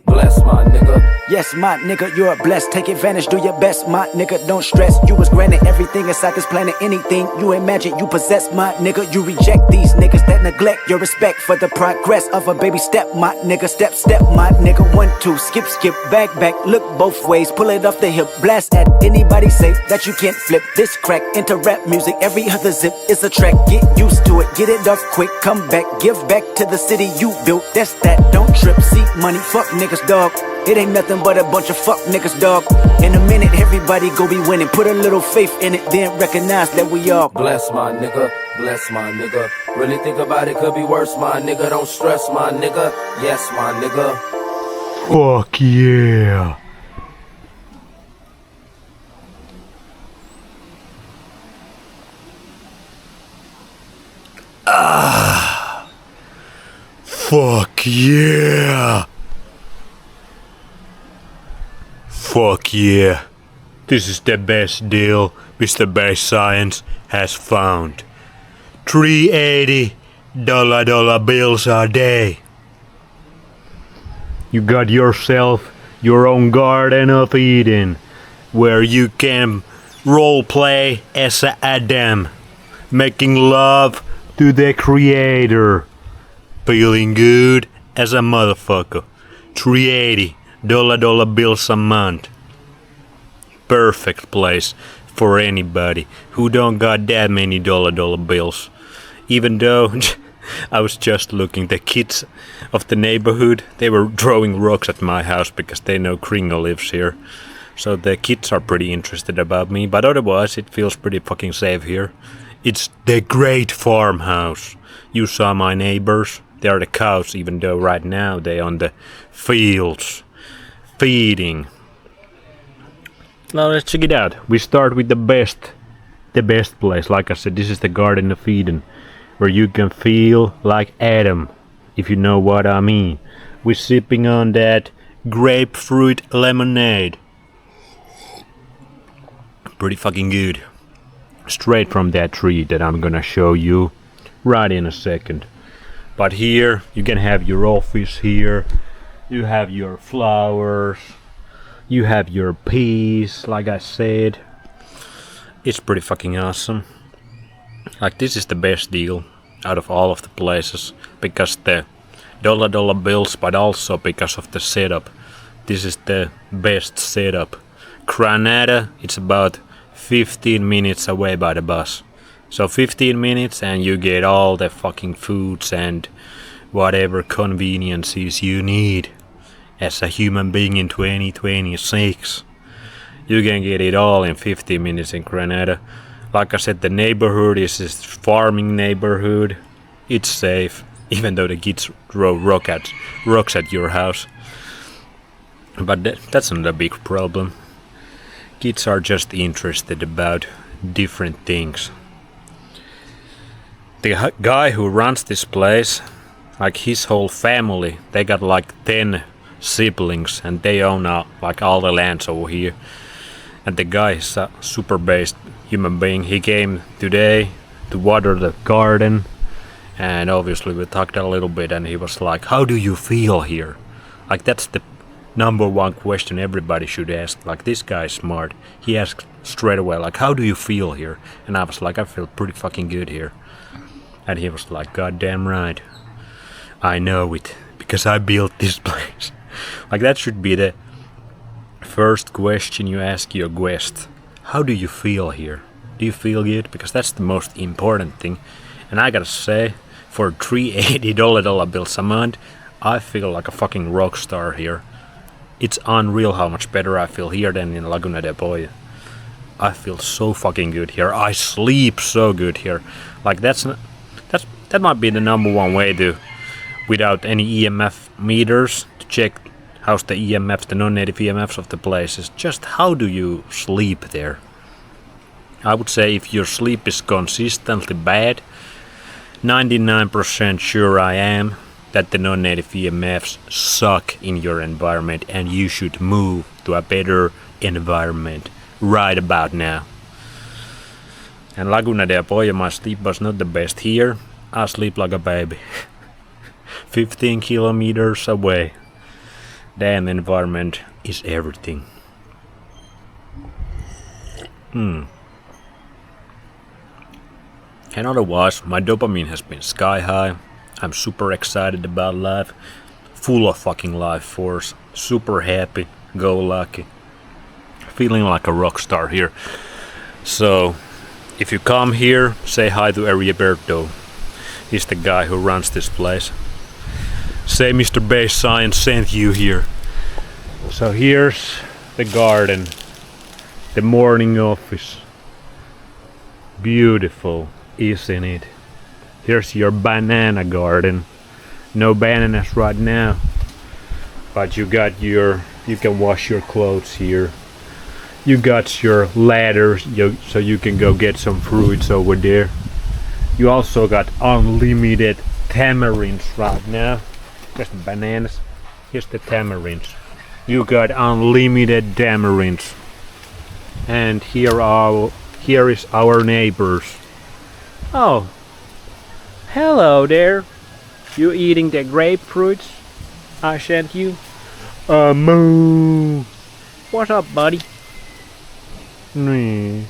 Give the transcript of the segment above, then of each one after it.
Bless my nigga. Yes, my nigga, you're blessed. Take advantage, do your best, my nigga. Don't stress. You was granted everything inside this planet. Anything you imagine, you possess, my nigga. You reject these niggas that neglect your respect for the progress of a baby step, my nigga. Step, step, my nigga. 1, 2, skip, skip, back, back. Look both ways, pull it off the hip. Blast at anybody say that you can't flip this crack into rap music. Every other zip is a track. Get used to it, get it off quick. Come back, give back to the city you built. That's that. Don't trip, see money, fuck niggas, dog. It ain't nothing but a bunch of fuck niggas, dog. In a minute, everybody go be winning. Put a little faith in it, then recognize that we all Bless my nigga, bless my nigga. Really think about it, could be worse, my nigga. Don't stress, my nigga. Yes, my nigga. Fuck yeah. Fuck yeah. Fuck yeah. This is the best deal Mr. Base Science has found. $380 dollar bills a day. You got yourself your own Garden of Eden, where you can roleplay as Adam, making love to the Creator, feeling good as a motherfucker. $380 dollar bills a month. Perfect place for anybody who don't got that many dollar bills. Even though I was just looking, the kids of the neighborhood, they were throwing rocks at my house because they know Kringle lives here. So the kids are pretty interested about me, but otherwise it feels pretty fucking safe here. It's the great farmhouse. You saw my neighbors, they are the cows, even though right now they on the fields feeding. Now let's check it out. We start with the best place. Like I said, this is the Garden of Eden, where you can feel like Adam, if you know what I mean. We're sipping on that grapefruit lemonade. Pretty fucking good. Straight from that tree that I'm gonna show you right in a second. But here, you can have your office here. You have your flowers. You have your peas, like I said. It's pretty fucking awesome. Like, this is the best deal out of all of the places, because the dollar bills, but also because of the setup. This is the best setup. Granada, it's about 15 minutes away by the bus. So 15 minutes and you get all the fucking foods and whatever conveniences you need as a human being in 2026. You can get it all in 15 minutes in Granada. Like I said, the neighborhood is this farming neighborhood. It's safe, even though the kids throw rocks at your house. But that's not a big problem. Kids are just interested about different things. The guy who runs this place, like his whole family, they got like 10 siblings and they own like all the lands over here. And the guy is a super based human being. He came today to water the garden, and obviously we talked a little bit, and he was like, how do you feel here? Like, that's the number one question everybody should ask. Like, this guy is smart. He asked straight away, like, how do you feel here? And I was like, I feel pretty fucking good here. And he was like, God damn right. I know it, because I built this place. Like, that should be the first question you ask your guest. How do you feel here? Do you feel good? Because that's the most important thing. And I gotta say, for $380 bills a month, I feel like a fucking rock star here. It's unreal how much better I feel here than in Laguna de Poya. I feel so fucking good here. I sleep so good here. Like, that might be the number one way to, without any EMF meters, to check how's the EMFs, the non-native EMFs of the places. Just how do you sleep there? I would say if your sleep is consistently bad, 99% sure I am that the non-native EMFs suck in your environment and you should move to a better environment right about now. And Laguna de Poya, my sleep was not the best here. I sleep like a baby. 15 kilometers away. Damn, environment is everything. And otherwise, my dopamine has been sky high. I'm super excited about life. Full of fucking life force. Super happy. Go lucky. Feeling like a rock star here. So, if you come here, say hi to Ariaberto. He's the guy who runs this place. Say Mr. Base Science sent you here. So here's the garden. The morning office. Beautiful, isn't it? Here's your banana garden. No bananas right now. But you can wash your clothes here. You got your ladder so you can go get some fruits over there. You also got unlimited tamarinds right now. Here's the bananas. Here's the tamarinds. You got unlimited tamarinds. And here is our neighbors. Oh, hello there. You eating the grapefruits I sent you? Moo. What's up, buddy? Nee.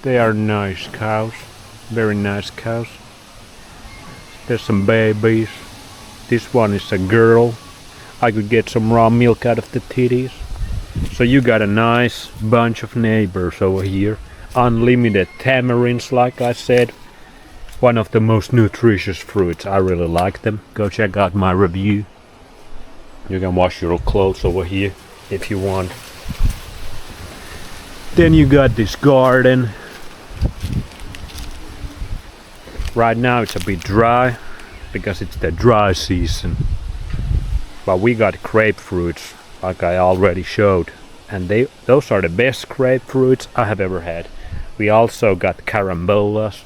They are nice cows. Very nice cows. There's some babies. This one is a girl. I could get some raw milk out of the titties. So you got a nice bunch of neighbors over here. Unlimited tamarinds, like I said. One of the most nutritious fruits. I really like them. Go check out my review. You can wash your clothes over here if you want. Then you got this garden. Right now it's a bit dry because it's the dry season. But we got grapefruits, like I already showed, and those are the best grapefruits I have ever had. We also got carambolas.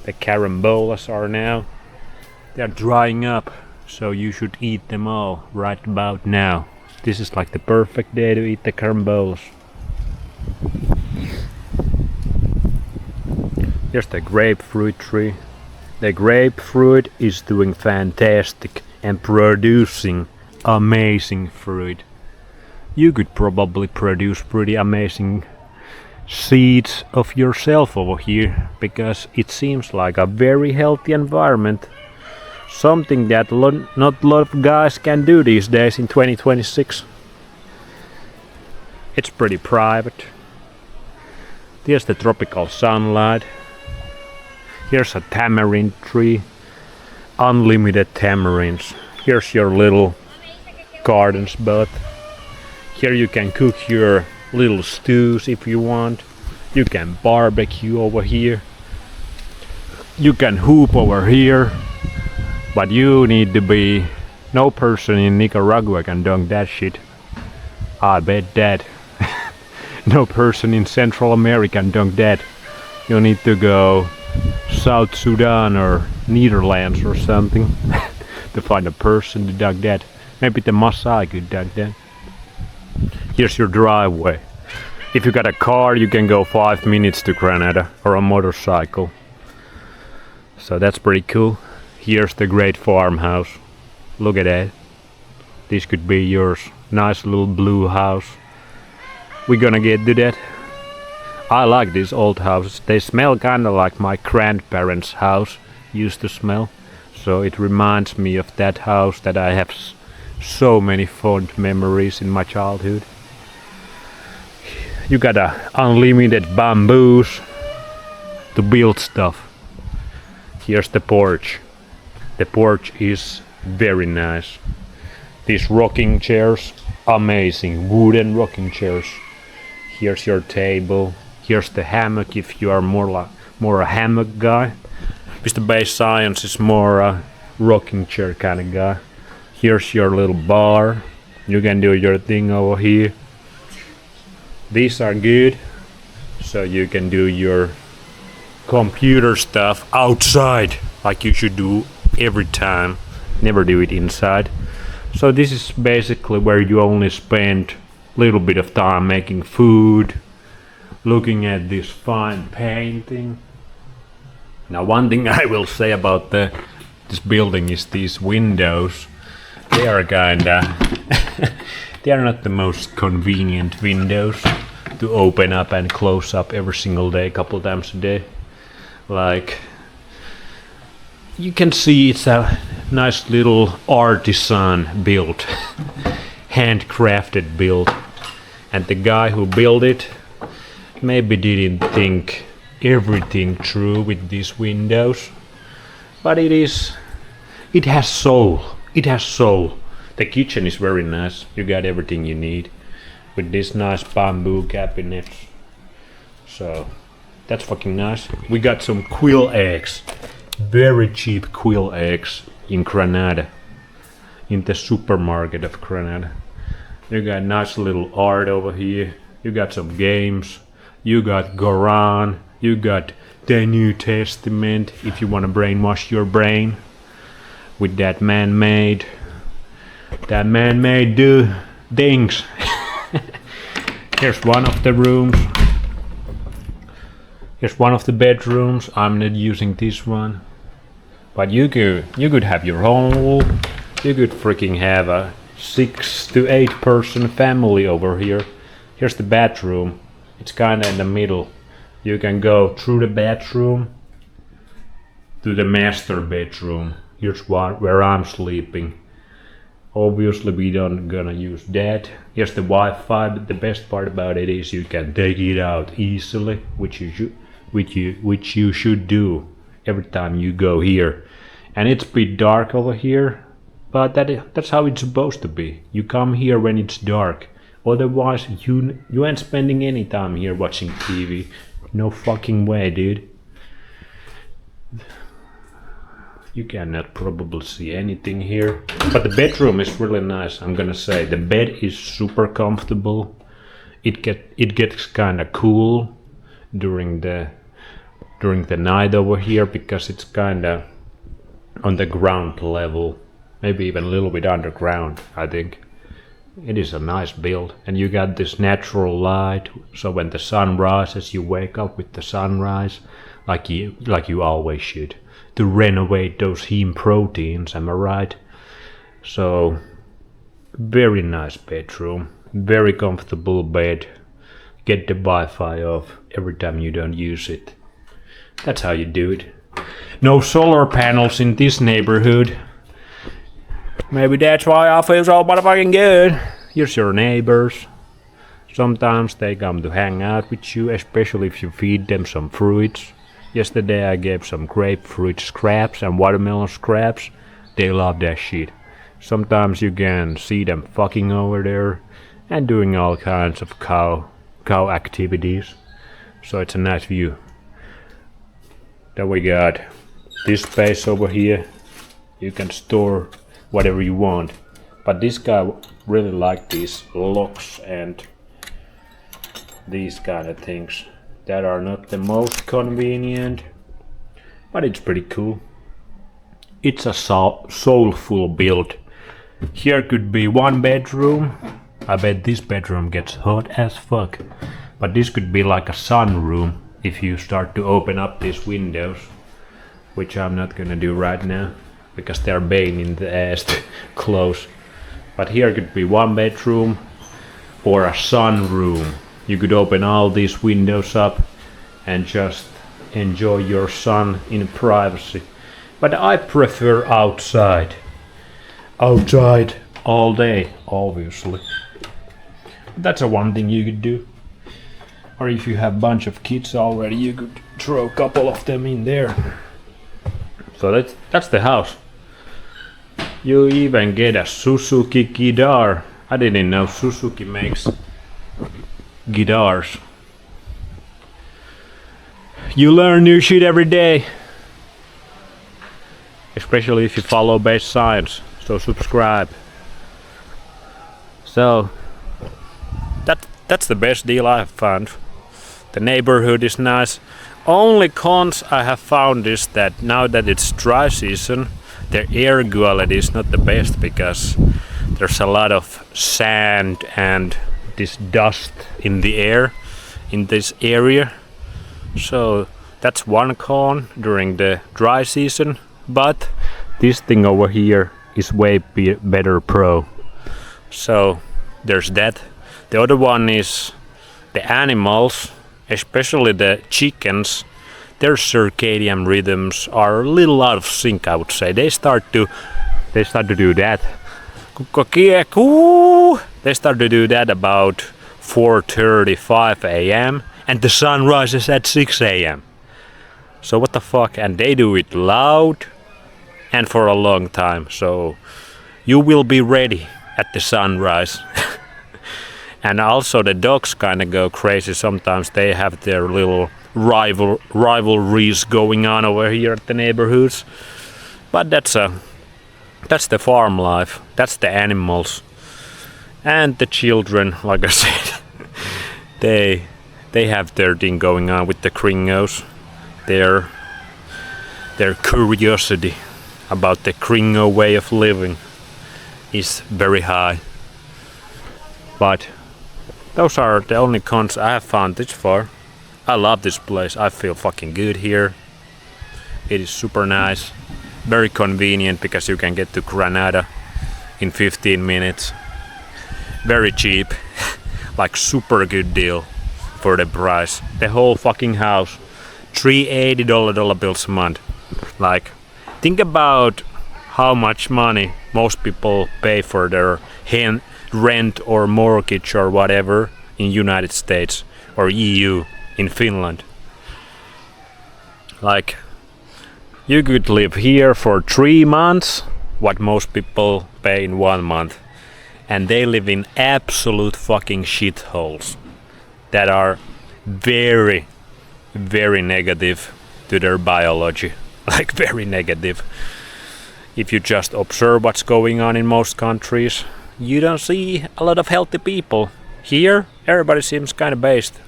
The carambolas they're drying up, so you should eat them all right about now. This is like the perfect day to eat the carambolas. Here's the grapefruit tree. The grapefruit is doing fantastic and producing amazing fruit. You could probably produce pretty amazing seeds of yourself over here, because it seems like a very healthy environment. Something that not a lot of guys can do these days in 2026. It's pretty private. Here's the tropical sunlight. Here's a tamarind tree. Unlimited tamarinds. Here's your little garden spot. Here you can cook your little stews if you want. You can barbecue over here. You can hoop over here. But you need to be... No person in Nicaragua can dunk that shit. I bet that. No person in Central America can dunk that. You need to go South Sudan or Netherlands or something to find a person to dunk that. Maybe the Maasai could dunk that. Here's your driveway. If you got a car, you can go 5 minutes to Granada, or a motorcycle. So that's pretty cool. Here's the great farmhouse. Look at that. This could be yours. Nice little blue house. We're gonna get to that. I like these old houses. They smell kinda like my grandparents' house used to smell. So it reminds me of that house that I have so many fond memories in my childhood. You got unlimited bamboos to build stuff. Here's the porch. The porch is very nice. These rocking chairs, amazing, wooden rocking chairs. Here's your table. Here's the hammock if you are more a hammock guy. Mr. Base Science is more a rocking chair kind of guy. Here's your little bar. You can do your thing over here. These are good, so you can do your computer stuff outside, like you should do every time. Never do it inside. So this is basically where you only spend a little bit of time making food, looking at this fine painting. Now one thing I will say about the this building is these windows. They are kinda they are not the most convenient windows to open up and close up every single day, couple times a day. Like, you can see it's a nice little artisan build, handcrafted build, and the guy who built it maybe didn't think everything through with these windows, but it has soul. It has soul. The kitchen is very nice. You got everything you need with these nice bamboo cabinets. So that's fucking nice. We got some quail eggs. Very cheap quail eggs in Granada. In the supermarket of Granada. You got nice little art over here. You got some games. You got Quran. You got the New Testament if you want to brainwash your brain with that man-made things. Here's one of the rooms. Here's one of the bedrooms. I'm not using this one, but you could have your whole. You could freaking have a 6 to 8 person family over here. Here's the bathroom. It's kinda in the middle. You can go through the bathroom to the master bedroom. Here's where I'm sleeping. Obviously we don't gonna use that. Here's the Wi-Fi, but the best part about it is you can take it out easily, which you should do every time you go here. And it's a bit dark over here, but that's how it's supposed to be. You come here when it's dark. Otherwise you ain't spending any time here watching TV. No fucking way, dude. You cannot probably see anything here, but the bedroom is really nice. I'm gonna say the bed is super comfortable. It gets kind of cool during the night over here because it's kind of on the ground level, maybe even a little bit underground. I think it is a nice build, and you got this natural light. So when the sun rises, you wake up with the sunrise, like you always should, to renovate those heme proteins, am I right? So, very nice bedroom, very comfortable bed. Get the Wi-Fi off every time you don't use it. That's how you do it. No solar panels in this neighborhood. Maybe that's why I feel so motherfucking good. Here's your neighbors. Sometimes they come to hang out with you, especially if you feed them some fruits. Yesterday I gave some grapefruit scraps and watermelon scraps. They love that shit. Sometimes you can see them fucking over there and doing all kinds of cow activities. So it's a nice view. Then we got this space over here. You can store whatever you want. But this guy really liked these locks and these kind of things that are not the most convenient, but it's pretty cool. It's a soulful build. Here could be one bedroom. I bet this bedroom gets hot as fuck. But this could be like a sunroom if you start to open up these windows, which I'm not gonna do right now because they're pain in the ass to close. But here could be one bedroom or a sunroom. You could open all these windows up and just enjoy your sun in privacy. But I prefer outside. Outside all day, obviously. That's a one thing you could do. Or if you have a bunch of kids already, you could throw a couple of them in there. So that's the house. You even get a Suzuki guitar. I didn't know Suzuki makes guitars. You learn new shit every day. Especially if you follow base science. So subscribe. So that's the best deal I have found. The neighborhood is nice. Only cons I have found is that now that it's dry season, the air quality is not the best because there's a lot of sand and this dust in the air in this area. So that's one con during the dry season. But This thing over here is way better pro. So there's that. The other one is the animals, especially the chickens. Their circadian rhythms are a little out of sync, I would say. They start to do that. They start to do that about 4:35 a.m. and the sun rises at 6 a.m. So what the fuck? And they do it loud and for a long time. So you will be ready at the sunrise. And also the dogs kind of go crazy sometimes. They have their little rivalries going on over here at the neighborhoods. But that's the farm life. That's the animals. And the children, like I said, they have their thing going on with the gringos. Their curiosity about the gringo way of living is very high. But those are the only cons I have found this far. I love this place. I feel fucking good here. It is super nice. Very convenient because you can get to Granada in 15 minutes. Very cheap. Like super good deal for the price. The whole fucking house. $380 bills a month. Like, think about how much money most people pay for their rent or mortgage or whatever in United States or EU in Finland. Like, you could live here for 3 months, what most people pay in 1 month. And they live in absolute fucking shitholes that are very, very negative to their biology. Like, very negative. If you just observe what's going on in most countries, you don't see a lot of healthy people. Here, everybody seems kind of based.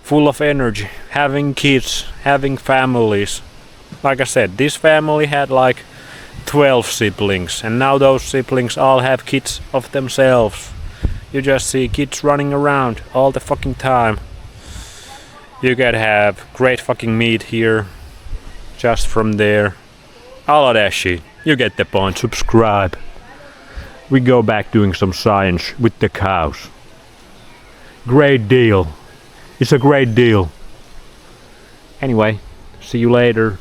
Full of energy, having kids, having families. Like I said, this family had like 12 siblings, and now those siblings all have kids of themselves. You just see kids running around all the fucking time. You gotta have great fucking meat here, just from there. All of that shit. You get the point. Subscribe. We go back doing some science with the cows. Great deal. It's a great deal. Anyway, see you later.